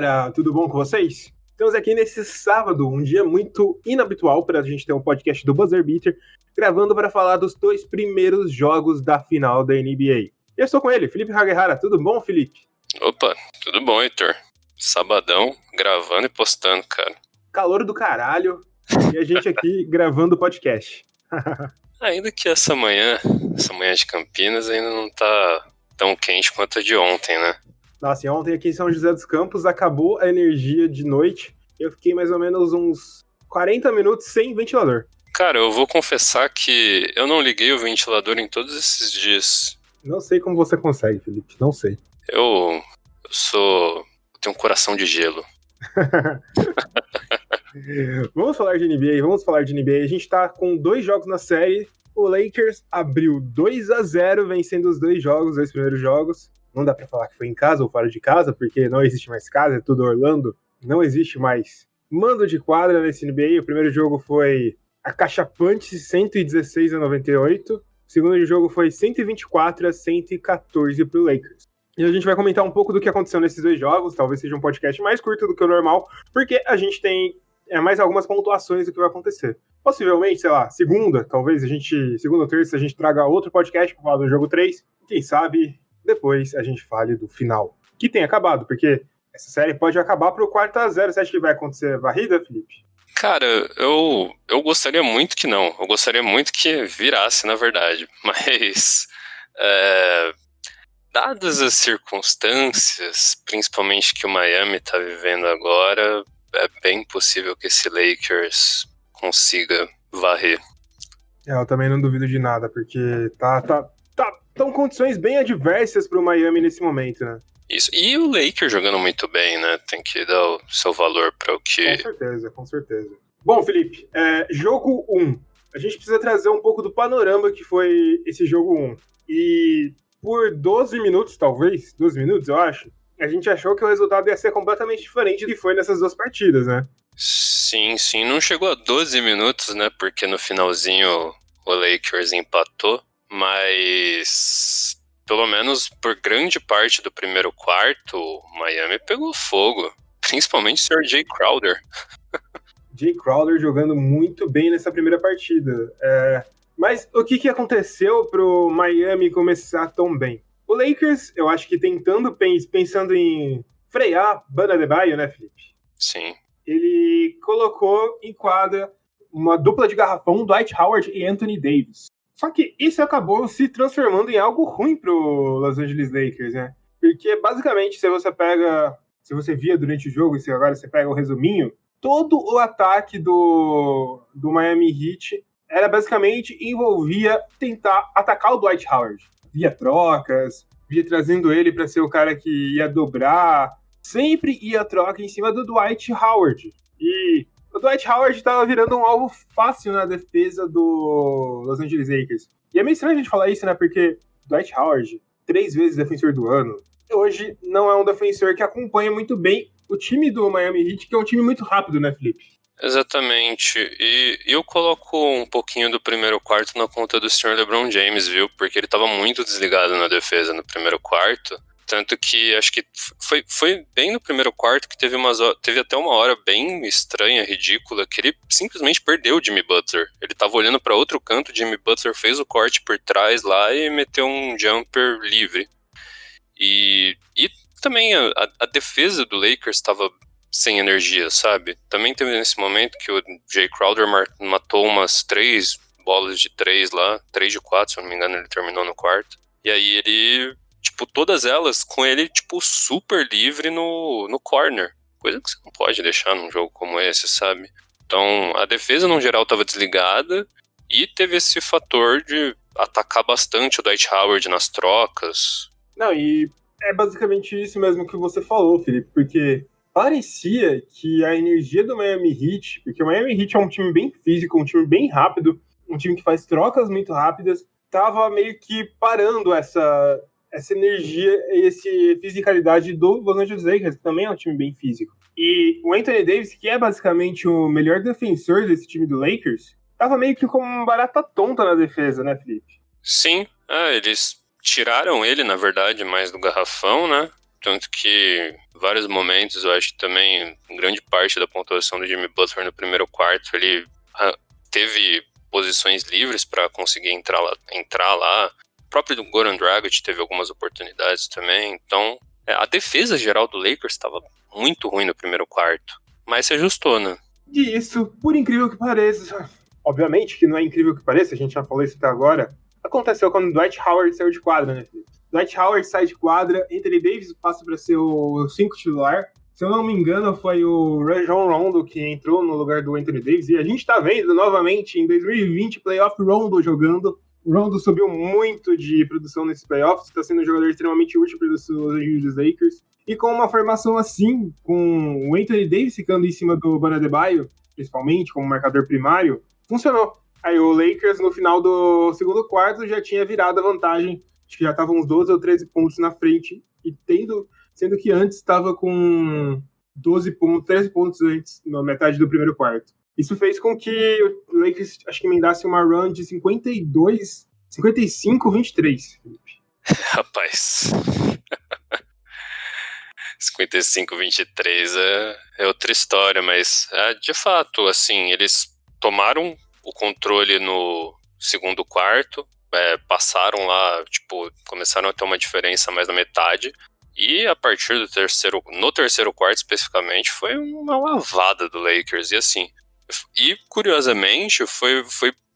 galera, tudo bom com vocês? Estamos aqui nesse sábado, um dia muito inabitual para a gente ter um podcast do Buzzer Beater, gravando para falar dos 2 primeiros jogos da final da NBA. Eu estou com ele, Felipe Haguehara. Tudo bom, Felipe? Opa, tudo bom, Heitor? Sabadão, gravando e postando, cara. Calor do caralho, e a gente aqui gravando o podcast. Ainda que essa manhã de Campinas ainda não tá tão quente quanto a de ontem, né? Nossa, e ontem aqui em São José dos Campos acabou a energia de noite. Eu fiquei mais ou menos uns 40 minutos sem ventilador. Cara, eu vou confessar que eu não liguei o ventilador em todos esses dias. Não sei como você consegue, Felipe, não sei. Eu tenho um coração de gelo. Vamos falar de NBA. A gente tá com 2 jogos na série. O Lakers abriu 2-0, vencendo os 2 primeiros jogos. Não dá pra falar que foi em casa ou fora de casa, porque não existe mais casa, é tudo Orlando. Não existe mais mando de quadra nesse NBA. O primeiro jogo foi acachapante, 116-98. O segundo jogo foi 124-114 pro Lakers. E a gente vai comentar um pouco do que aconteceu nesses 2 jogos. Talvez seja um podcast mais curto do que o normal, porque a gente tem mais algumas pontuações do que vai acontecer. Possivelmente, sei lá, segunda ou terça, a gente traga outro podcast para falar do jogo 3. Quem sabe depois a gente fale do final, que tem acabado, porque essa série pode acabar pro 4-0. Você acha que vai acontecer varrida, Felipe? Cara, eu gostaria muito que não. Eu gostaria muito que virasse, na verdade. Mas, dadas as circunstâncias, principalmente que o Miami tá vivendo agora, é bem possível que esse Lakers consiga varrer. Eu também não duvido de nada, porque estão condições bem adversas pro Miami nesse momento, né? Isso. E o Lakers jogando muito bem, né? Tem que dar o seu valor para o que... Com certeza. Bom, Felipe, jogo 1. A gente precisa trazer um pouco do panorama que foi esse jogo 1. E por 12 minutos, talvez, 12 minutos, eu acho, a gente achou que o resultado ia ser completamente diferente do que foi nessas 2 partidas, né? Sim. Não chegou a 12 minutos, né? Porque no finalzinho o Lakers empatou. Mas, pelo menos por grande parte do primeiro quarto, o Miami pegou fogo. Principalmente o Sr. Jay Crowder. Jay Crowder jogando muito bem nessa primeira partida. Mas o que aconteceu pro Miami começar tão bem? O Lakers, eu acho que pensando em frear Bam Adebayo, né, Felipe? Sim. Ele colocou em quadra uma dupla de garrafão, Dwight Howard e Anthony Davis. Só que isso acabou se transformando em algo ruim pro Los Angeles Lakers, né? Porque, basicamente, se você via durante o jogo, e se agora você pega o resuminho, todo o ataque do Miami Heat era basicamente envolvia tentar atacar o Dwight Howard. Via trocas, via trazendo ele para ser o cara que ia dobrar. Sempre ia troca em cima do Dwight Howard. E o Dwight Howard estava virando um alvo fácil na defesa do Los Angeles Lakers. E é meio estranho a gente falar isso, né? Porque Dwight Howard, 3 vezes defensor do ano, hoje não é um defensor que acompanha muito bem o time do Miami Heat, que é um time muito rápido, né, Felipe? Exatamente. E eu coloco um pouquinho do primeiro quarto na conta do Sr. LeBron James, viu? Porque ele estava muito desligado na defesa no primeiro quarto. Tanto que acho que foi bem no primeiro quarto que teve até uma hora bem estranha, ridícula, que ele simplesmente perdeu o Jimmy Butler. Ele tava olhando para outro canto, o Jimmy Butler fez o corte por trás lá e meteu um jumper livre. E também a defesa do Lakers estava sem energia, sabe? Também teve nesse momento que o Jay Crowder matou umas 3 bolas de 3 lá, 3 de 4, se eu não me engano, ele terminou no quarto. E aí ele... todas elas com ele, super livre no corner. Coisa que você não pode deixar num jogo como esse, sabe? Então, a defesa, no geral, estava desligada e teve esse fator de atacar bastante o Dwight Howard nas trocas. Não, e é basicamente isso mesmo que você falou, Felipe, porque parecia que a energia do Miami Heat, porque o Miami Heat é um time bem físico, um time bem rápido, um time que faz trocas muito rápidas, tava meio que parando essa energia e essa fisicalidade do Los Angeles Lakers, que também é um time bem físico. E o Anthony Davis, que é basicamente o melhor defensor desse time do Lakers, tava meio que como uma barata tonta na defesa, né, Felipe? Sim, eles tiraram ele, na verdade, mais do garrafão, né? tanto que em vários momentos, eu acho que também grande parte da pontuação do Jimmy Butler no primeiro quarto, ele teve posições livres para conseguir entrar lá. O próprio Goran Dragic teve algumas oportunidades também, então a defesa geral do Lakers estava muito ruim no primeiro quarto, mas se ajustou, né? E isso, por incrível que pareça, obviamente que não é incrível que pareça, a gente já falou isso até agora, aconteceu quando Dwight Howard saiu de quadra, né, Felipe? Dwight Howard sai de quadra, Anthony Davis passa para ser o 5 titular. Se eu não me engano, foi o Rajon Rondo que entrou no lugar do Anthony Davis. E a gente tá vendo novamente em 2020 playoff Rondo jogando. O Rondo subiu muito de produção nesses playoffs, está sendo um jogador extremamente útil para os Los Angeles Lakers. E com uma formação assim, com o Anthony Davis ficando em cima do Bam Adebayo, principalmente como marcador primário, funcionou. Aí o Lakers, no final do segundo quarto, já tinha virado a vantagem. Acho que já estavam uns 12 ou 13 pontos na frente, e sendo que antes estava com 12 pontos, 13 pontos antes, na metade do primeiro quarto. Isso fez com que o Lakers, acho que emendasse uma run de 55-23, Felipe. Rapaz, 55-23 é outra história, mas de fato, assim, eles tomaram o controle no segundo quarto, passaram lá, tipo, começaram a ter uma diferença mais na metade, e a partir no terceiro quarto especificamente, foi uma lavada do Lakers, e assim, e curiosamente, foi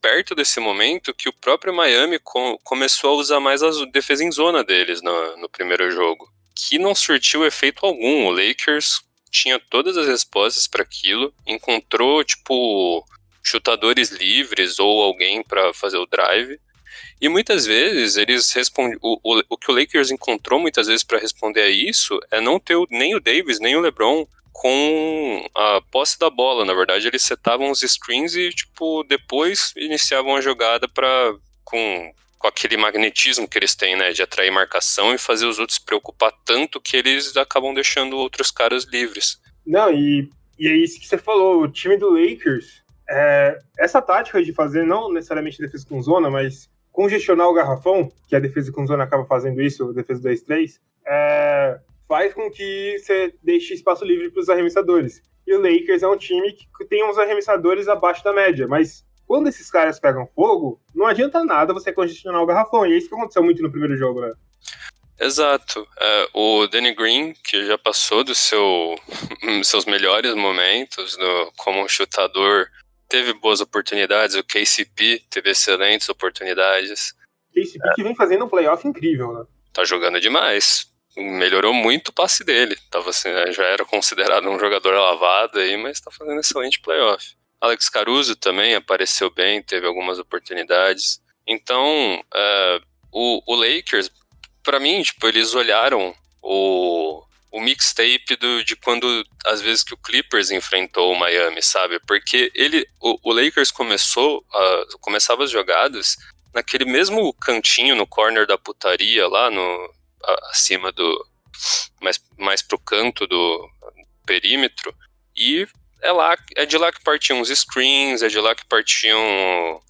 perto desse momento que o próprio Miami começou a usar mais a defesa em zona deles no primeiro jogo, que não surtiu efeito algum. O Lakers tinha todas as respostas para aquilo, encontrou, tipo, chutadores livres ou alguém para fazer o drive, e muitas vezes eles respondem. O que o Lakers encontrou muitas vezes para responder a isso é não ter nem o Davis nem o LeBron com a posse da bola. Na verdade, eles setavam os screens e, tipo, depois iniciavam a jogada com aquele magnetismo que eles têm, né, de atrair marcação e fazer os outros se preocupar tanto que eles acabam deixando outros caras livres. Não, e é isso que você falou, o time do Lakers, essa tática de fazer não necessariamente defesa com zona, mas congestionar o garrafão, que a defesa com zona acaba fazendo isso, a defesa 2-3, faz com que você deixe espaço livre para os arremessadores. E o Lakers é um time que tem uns arremessadores abaixo da média, mas quando esses caras pegam fogo, não adianta nada você congestionar o garrafão, e é isso que aconteceu muito no primeiro jogo, né? Exato. O Danny Green, que já passou dos seus melhores momentos como um chutador, teve boas oportunidades. O KCP teve excelentes oportunidades. KCP que vem fazendo um playoff incrível, né? Tá jogando demais. Melhorou muito o passe dele. Tava assim, já era considerado um jogador lavado aí, mas tá fazendo excelente playoff. Alex Caruso também apareceu bem, teve algumas oportunidades. Então, o Lakers, pra mim, tipo, eles olharam o mixtape de quando, às vezes, que o Clippers enfrentou o Miami, sabe? Porque o Lakers começava as jogadas naquele mesmo cantinho, no corner da putaria, lá acima mais pro canto do perímetro, e é de lá que partiam os screens, é de lá que partiam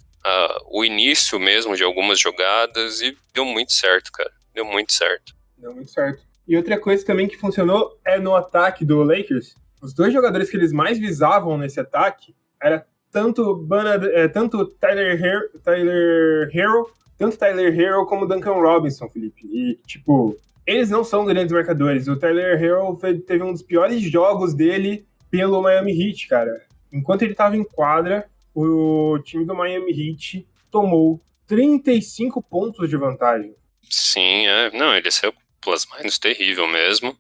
o início mesmo de algumas jogadas, e deu muito certo, cara. Deu muito certo. Deu muito certo. E outra coisa também que funcionou é no ataque do Lakers. Os dois jogadores que eles mais visavam nesse ataque era tanto Tyler Herro como Duncan Robinson, Felipe. E, tipo, eles não são grandes marcadores. O Tyler Herro teve um dos piores jogos dele pelo Miami Heat, cara. Enquanto ele estava em quadra, o time do Miami Heat tomou 35 pontos de vantagem. Sim, não, ele saiu com plus-minus terrível mesmo.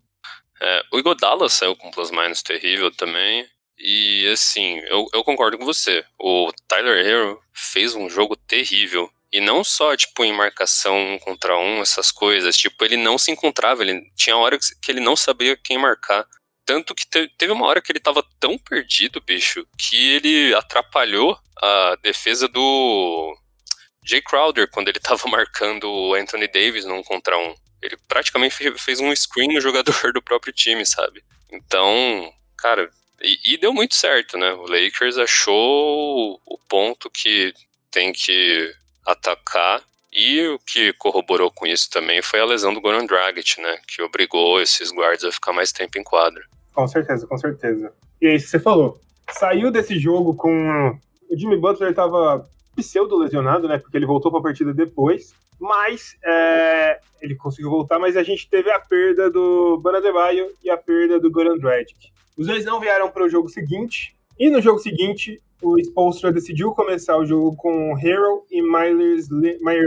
O Iguodala saiu com plus-minus terrível também. E, assim, eu concordo com você. O Tyler Herro fez um jogo terrível. E não só, tipo, em marcação 1 contra 1, essas coisas. Tipo, ele não se encontrava. Ele tinha hora que ele não sabia quem marcar. Tanto que teve uma hora que ele tava tão perdido, bicho, que ele atrapalhou a defesa do Jay Crowder quando ele tava marcando o Anthony Davis no 1 contra 1. Ele praticamente fez um screen no jogador do próprio time, sabe? Então, cara, e deu muito certo, né? O Lakers achou o ponto que tem que atacar E o que corroborou com isso também foi a lesão do Goran Dragic, né? Que obrigou esses guards a ficar mais tempo em quadra. Com certeza, com certeza. E é isso que você falou. Saiu desse jogo com... O Jimmy Butler estava pseudo-lesionado, né? Porque ele voltou para a partida depois. Mas ele conseguiu voltar, mas a gente teve a perda do Bam Adebayo e a perda do Goran Dragic. Os dois não vieram para o jogo seguinte. E no jogo seguinte, o Spoelstra decidiu começar o jogo com Harrell e Myers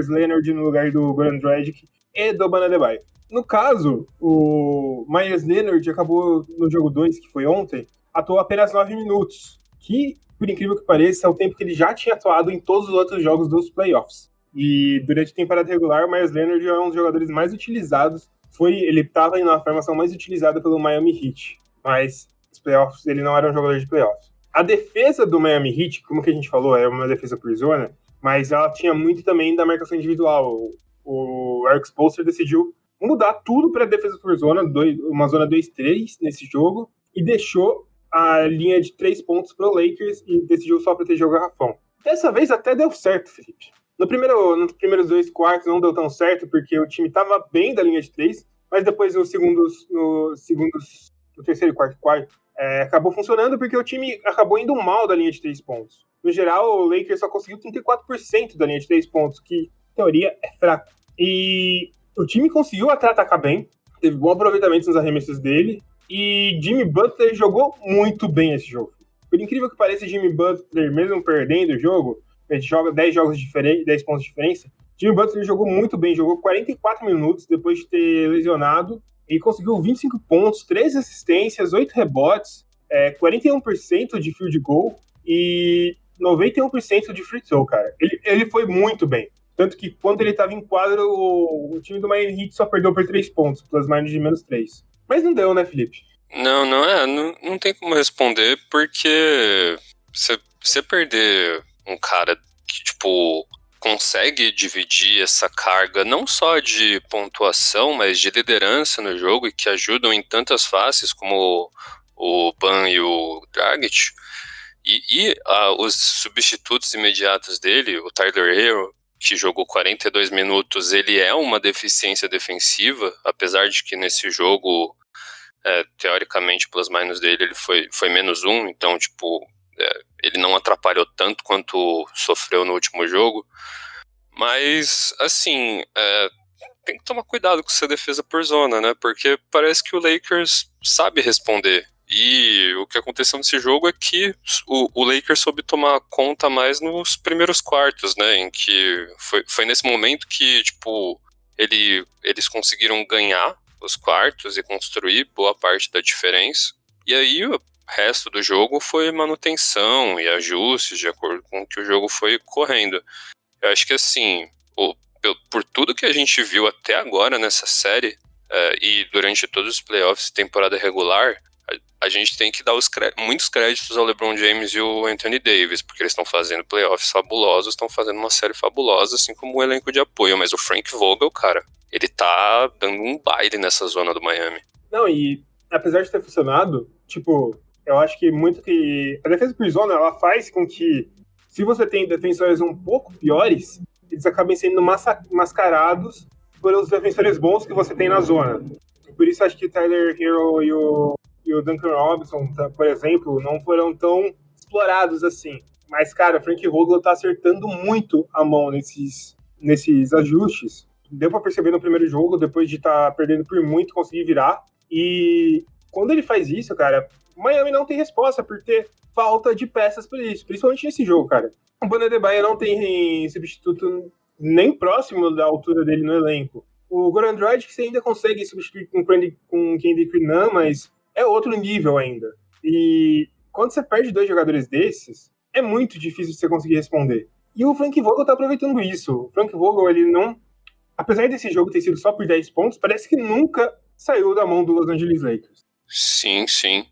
Leonard no lugar do Goran Dragic e do Bam Adebayo. No caso, o Myers Leonard acabou no jogo 2, que foi ontem, atuou apenas 9 minutos, que, por incrível que pareça, é o tempo que ele já tinha atuado em todos os outros jogos dos playoffs. E durante a temporada regular, o Myers Leonard é um dos jogadores mais utilizados. Ele estava na formação mais utilizada pelo Miami Heat, mas os playoffs ele não era um jogador de playoffs. A defesa do Miami Heat, como que a gente falou, é uma defesa por zona, mas ela tinha muito também da marcação individual. O Eric Spoelstra decidiu mudar tudo para defesa por zona, uma zona 2-3 nesse jogo, e deixou a linha de 3 pontos para o Lakers e decidiu só proteger o garrafão. Dessa vez até deu certo, Felipe. Nos primeiros 2 quartos não deu tão certo, porque o time estava bem da linha de 3, mas depois no terceiro e quarto, acabou funcionando porque o time acabou indo mal da linha de 3 pontos. No geral, o Lakers só conseguiu 34% da linha de 3 pontos, que, em teoria, é fraco. E o time conseguiu até atacar bem, teve bom aproveitamento nos arremessos dele, e Jimmy Butler jogou muito bem esse jogo. Por incrível que pareça, Jimmy Butler, mesmo perdendo o jogo, ele joga 10 pontos de diferença, Jimmy Butler jogou muito bem, jogou 44 minutos depois de ter lesionado, e conseguiu 25 pontos, 3 assistências, 8 rebotes, 41% de field goal e 91% de free throw, cara. Ele foi muito bem. Tanto que quando ele estava em quadro, o time do Miami Heat só perdeu por 3 pontos, plus minus de -3. Mas não deu, né, Felipe? Não tem como responder, porque você perder um cara que, tipo, consegue dividir essa carga não só de pontuação, mas de liderança no jogo e que ajudam em tantas faces como o Bam e o Dragic, e os substitutos imediatos dele, o Tyler Herro, que jogou 42 minutos, ele é uma deficiência defensiva, apesar de que nesse jogo, teoricamente, plus minus dele ele foi -1, então, tipo, ele não atrapalhou tanto quanto sofreu no último jogo. Mas, assim, tem que tomar cuidado com essa defesa por zona, né? Porque parece que o Lakers sabe responder. E o que aconteceu nesse jogo é que o Lakers soube tomar conta mais nos primeiros quartos, né? Em que foi nesse momento que, tipo, eles conseguiram ganhar os quartos e construir boa parte da diferença. E aí o resto do jogo foi manutenção e ajustes de acordo com o que o jogo foi correndo. Eu acho que, assim, por tudo que a gente viu até agora nessa série, e durante todos os playoffs e temporada regular, a gente tem que dar muitos créditos ao LeBron James e ao Anthony Davis, porque eles estão fazendo playoffs fabulosos, estão fazendo uma série fabulosa, assim como o elenco de apoio. Mas o Frank Vogel, cara, ele tá dando um baile nessa zona do Miami. Não, e apesar de ter funcionado, tipo, eu acho que muito que... A defesa por zona, ela faz com que, se você tem defensores um pouco piores, eles acabem sendo mascarados pelos defensores bons que você tem na zona. Por isso acho que Tyler Herro e o Duncan Robinson, por exemplo, não foram tão explorados assim. Mas, cara, o Frank Vogel tá acertando muito a mão nesses ajustes. Deu pra perceber no primeiro jogo, depois de estar perdendo por muito, conseguir virar. E quando ele faz isso, cara, o Miami não tem resposta por ter falta de peças para isso, principalmente nesse jogo, cara. O Bam Adebayo não tem substituto nem próximo da altura dele no elenco. O Goran Dragic você ainda consegue substituir com Kendrick Nunn, mas é outro nível ainda. E quando você perde 2 jogadores desses, é muito difícil de você conseguir responder. E o Frank Vogel tá aproveitando isso. O Frank Vogel, ele não... Apesar desse jogo ter sido só por 10 pontos, parece que nunca saiu da mão do Los Angeles Lakers. Sim, sim.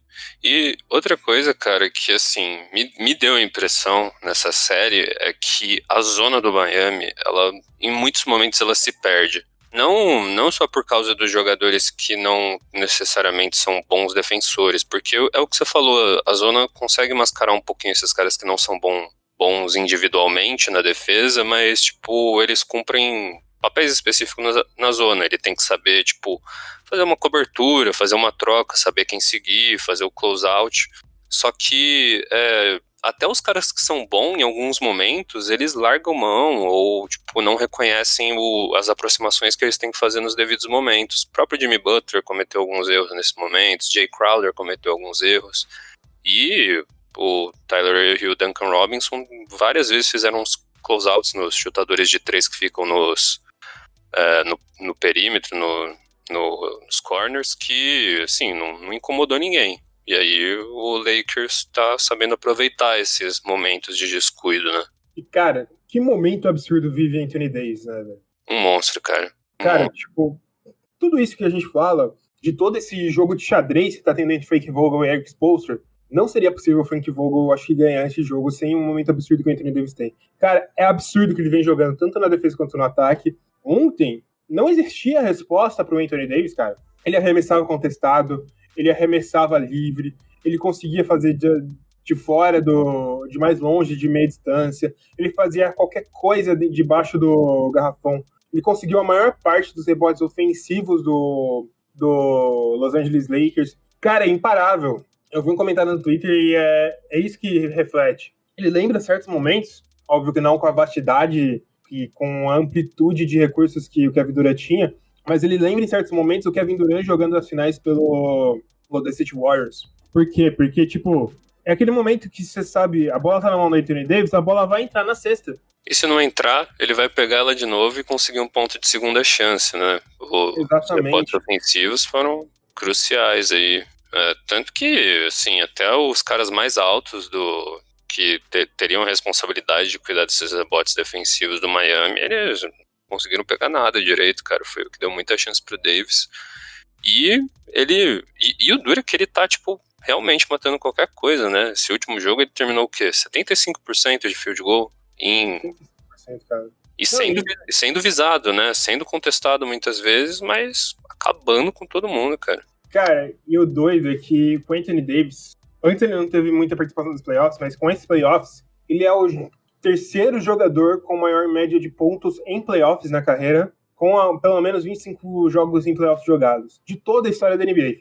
E outra coisa, cara, que assim, me deu a impressão nessa série é que a zona do Miami, ela, em muitos momentos, ela se perde. Não só por causa dos jogadores que não necessariamente são bons defensores, porque é o que você falou, a zona consegue mascarar um pouquinho esses caras que não são bons individualmente na defesa, mas, tipo, eles cumprem papéis específicos na zona. Ele tem que saber, tipo, fazer uma cobertura, fazer uma troca, saber quem seguir, fazer o close-out. Só que até os caras que são bons em alguns momentos, eles largam mão ou, tipo, não reconhecem as aproximações que eles têm que fazer nos devidos momentos. O próprio Jimmy Butler cometeu alguns erros nesses momentos, Jay Crowder cometeu alguns erros, e o Tyler e o Duncan Robinson várias vezes fizeram uns closeouts nos chutadores de 3 que ficam no perímetro, nos corners, que, assim, não incomodou ninguém. E aí o Lakers tá sabendo aproveitar esses momentos de descuido, né? E, cara, que momento absurdo vive Anthony Davis, né, velho? Um monstro, cara. Cara, tipo, tudo isso que a gente fala, de todo esse jogo de xadrez que tá tendo entre Frank Vogel e Eric Spoelstra, não seria possível o Frank Vogel, acho que, ganhar esse jogo sem um momento absurdo que o Anthony Davis tem. Cara, é absurdo que ele vem jogando tanto na defesa quanto no ataque. Ontem, não existia resposta pro Anthony Davis, cara. Ele arremessava contestado, ele arremessava livre, ele conseguia fazer de fora, de mais longe, de meia distância, ele fazia qualquer coisa debaixo do garrafão. Ele conseguiu a maior parte dos rebotes ofensivos do Los Angeles Lakers. Cara, é imparável. Eu vi um comentário no Twitter e é isso que reflete. Ele lembra certos momentos, óbvio que não com a vastidade e com a amplitude de recursos que o Kevin Durant tinha, mas ele lembra em certos momentos o Kevin Durant jogando as finais pelo Golden State Warriors. Por quê? Porque, tipo, é aquele momento que você sabe, a bola tá na mão do Anthony Davis, a bola vai entrar na cesta. E se não entrar, ele vai pegar ela de novo e conseguir um ponto de segunda chance, né? Os rebotes ofensivos foram cruciais aí. Tanto que, assim, até os caras mais altos que teriam a responsabilidade de cuidar desses rebotes defensivos do Miami, eles não conseguiram pegar nada direito, cara. Foi o que deu muita chance pro Davis. E o duro é que ele tá, tipo, realmente matando qualquer coisa, né? Esse último jogo ele terminou o quê? 75% de field goal cara. E sendo visado, né? Sendo contestado muitas vezes, mas acabando com todo mundo, cara. Cara, e o doido é que com o Anthony Davis, antes ele não teve muita participação nos playoffs, mas com esses playoffs, ele é o terceiro jogador com maior média de pontos em playoffs na carreira, com pelo menos 25 jogos em playoffs jogados, de toda a história da NBA.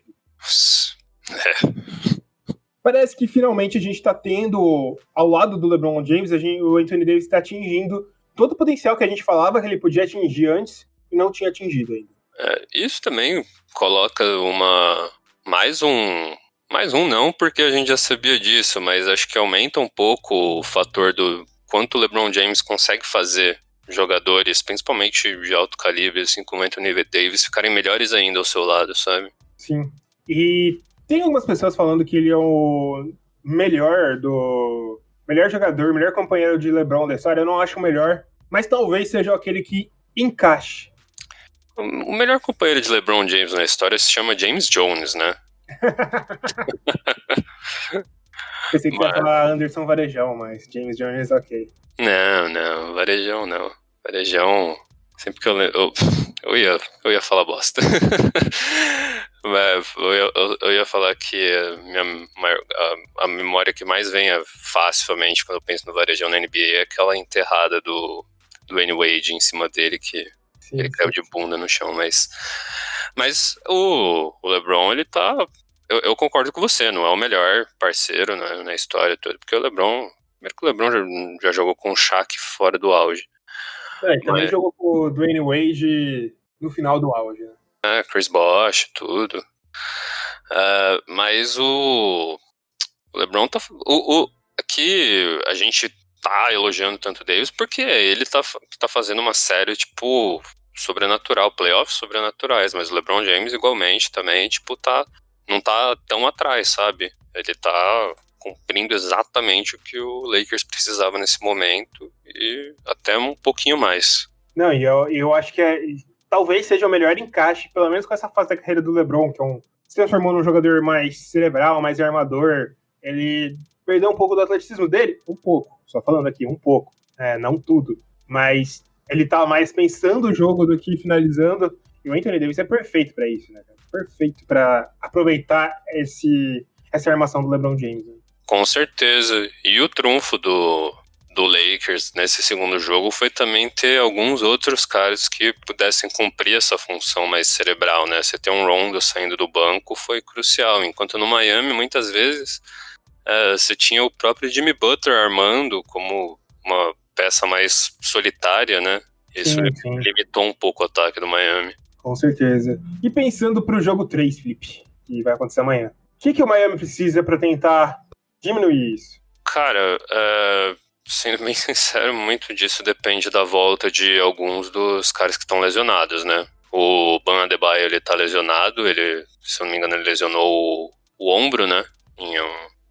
Parece que finalmente a gente tá tendo, ao lado do LeBron James, o Anthony Davis tá atingindo todo o potencial que a gente falava que ele podia atingir antes e não tinha atingido ainda. Isso também coloca mais um não, porque a gente já sabia disso, mas acho que aumenta um pouco o fator do quanto o LeBron James consegue fazer jogadores, principalmente de alto calibre, assim como Anthony Davis, ficarem melhores ainda ao seu lado, sabe? Sim. E tem algumas pessoas falando que ele é o melhor jogador, melhor companheiro de LeBron da história. Eu não acho o melhor, mas talvez seja aquele que encaixe. O melhor companheiro de LeBron James na história se chama James Jones, né? Pensei que ia falar Anderson Varejão, mas James Jones, ok. Não, Varejão não. Varejão, sempre que eu ia falar bosta. Eu ia falar que a memória que mais vem facilmente quando eu penso no Varejão na NBA é aquela enterrada do Dwayne Wade em cima dele, que ele caiu de bunda no chão, mas o LeBron, ele tá... Eu concordo com você, não é o melhor parceiro na história toda, porque o LeBron já jogou com o Shaq fora do auge. Também jogou com o Dwayne Wade no final do auge, né? Chris Bosh, tudo. Mas o LeBron tá... Aqui a gente tá elogiando tanto o Davis porque ele tá fazendo uma série, tipo, sobrenatural, playoffs sobrenaturais, mas o LeBron James igualmente também, tipo, não tá tão atrás, sabe? Ele tá cumprindo exatamente o que o Lakers precisava nesse momento e até um pouquinho mais. Não, e eu acho que talvez seja o melhor encaixe, pelo menos com essa fase da carreira do LeBron, que se transformou num jogador mais cerebral, mais armador. Ele perdeu um pouco do atleticismo dele? Um pouco, só falando aqui, um pouco. Não tudo. Mas ele tá mais pensando o jogo do que finalizando. E o Anthony Davis é perfeito pra isso, né? Perfeito pra aproveitar essa armação do LeBron James. Né? Com certeza. E o trunfo do do Lakers nesse segundo jogo foi também ter alguns outros caras que pudessem cumprir essa função mais cerebral, né? Você ter um Rondo saindo do banco foi crucial, enquanto no Miami, muitas vezes, você tinha o próprio Jimmy Butler armando como uma peça mais solitária, né? Isso Sim. limitou um pouco o ataque do Miami. Com certeza. E pensando pro jogo 3, Felipe, que vai acontecer amanhã, o que o Miami precisa para tentar diminuir isso? Cara, sendo bem sincero, muito disso depende da volta de alguns dos caras que estão lesionados, né? O Bam Adebayo, ele tá lesionado, ele, se eu não me engano, ele lesionou o ombro, né? Em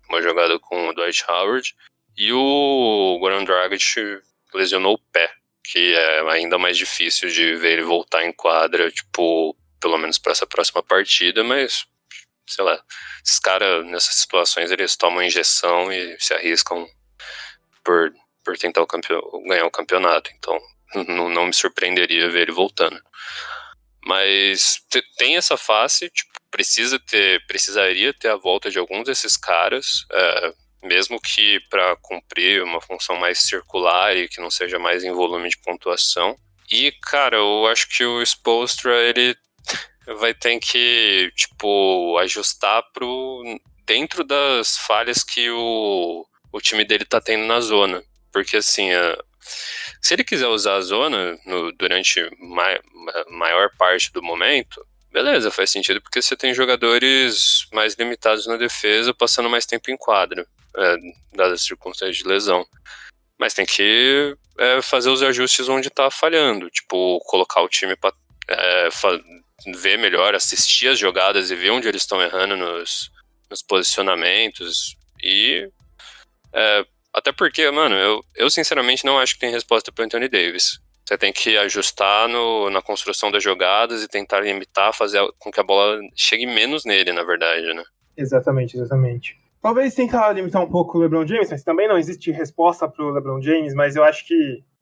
uma jogada com o Dwight Howard. E o Goran Dragic lesionou o pé, que é ainda mais difícil de ver ele voltar em quadra, tipo, pelo menos para essa próxima partida, mas, sei lá, esses caras, nessas situações, eles tomam injeção e se arriscam por tentar ganhar o campeonato, então não me surpreenderia ver ele voltando. Mas tem essa face, tipo, precisaria ter a volta de alguns desses caras, mesmo que para cumprir uma função mais circular e que não seja mais em volume de pontuação. E, cara, eu acho que o Spoelstra, ele vai ter que, tipo, ajustar dentro das falhas que o time dele tá tendo na zona. Porque, assim, se ele quiser usar a zona durante maior parte do momento, beleza, faz sentido, porque você tem jogadores mais limitados na defesa, passando mais tempo em quadra, dadas as circunstâncias de lesão. Mas tem que fazer os ajustes onde tá falhando, tipo, colocar o time pra ver melhor, assistir as jogadas e ver onde eles estão errando nos posicionamentos. E até porque, mano, eu sinceramente não acho que tem resposta pro Anthony Davis. Você tem que ajustar na construção das jogadas e tentar limitar, fazer com que a bola chegue menos nele, na verdade, né? Exatamente. Talvez tentar limitar um pouco o LeBron James, mas também não existe resposta pro LeBron James, mas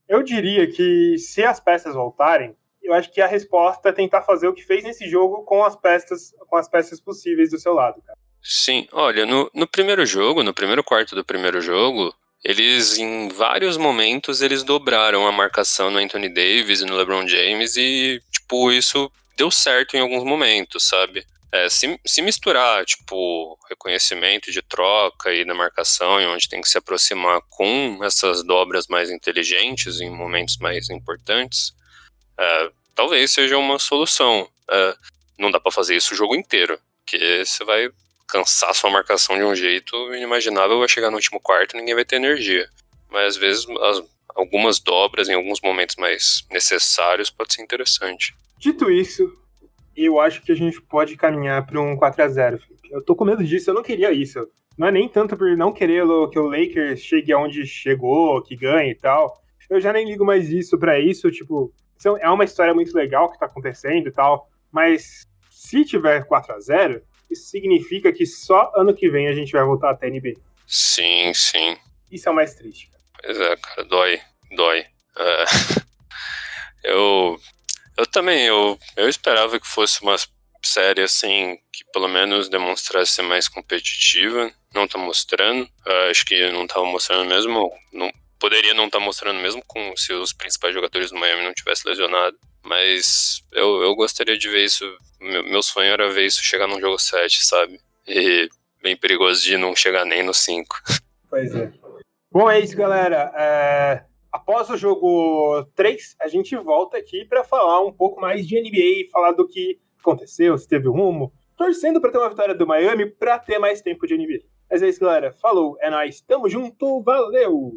eu diria que se as peças voltarem, eu acho que a resposta é tentar fazer o que fez nesse jogo com as peças possíveis do seu lado, cara. Sim, olha, no primeiro jogo, no primeiro quarto do primeiro jogo, eles, em vários momentos, eles dobraram a marcação no Anthony Davis e no LeBron James e, tipo, isso deu certo em alguns momentos, sabe? Se misturar, tipo, reconhecimento de troca e da marcação e onde tem que se aproximar com essas dobras mais inteligentes em momentos mais importantes, talvez seja uma solução. Não dá pra fazer isso o jogo inteiro, porque você vai cansar sua marcação de um jeito inimaginável, vai chegar no último quarto e ninguém vai ter energia. Mas às vezes algumas dobras em alguns momentos mais necessários pode ser interessante. Dito isso, eu acho que a gente pode caminhar para um 4-0, Felipe. Eu tô com medo disso, eu não queria isso. Não é nem tanto por não querer que o Lakers chegue aonde chegou, que ganhe e tal. Eu já nem ligo mais isso pra isso, tipo, é uma história muito legal que tá acontecendo e tal, mas se tiver 4-0, isso significa que só ano que vem a gente vai voltar até a NBA. Sim. Isso é o mais triste, cara. Pois é, cara, dói. Eu também, eu esperava que fosse uma série assim, que pelo menos demonstrasse ser mais competitiva. Não tá mostrando, acho que não tava mostrando mesmo, poderia não estar mostrando mesmo se os principais jogadores do Miami não tivessem lesionado. Mas eu gostaria de ver isso. Meu sonho era ver isso chegar num jogo 7, sabe? E bem perigoso de não chegar nem no 5. Pois é. Bom, é isso, galera. Após o jogo 3, a gente volta aqui para falar um pouco mais de NBA, falar do que aconteceu, se teve rumo, torcendo para ter uma vitória do Miami para ter mais tempo de NBA. Mas é isso, galera. Falou, é nóis. Tamo junto, valeu!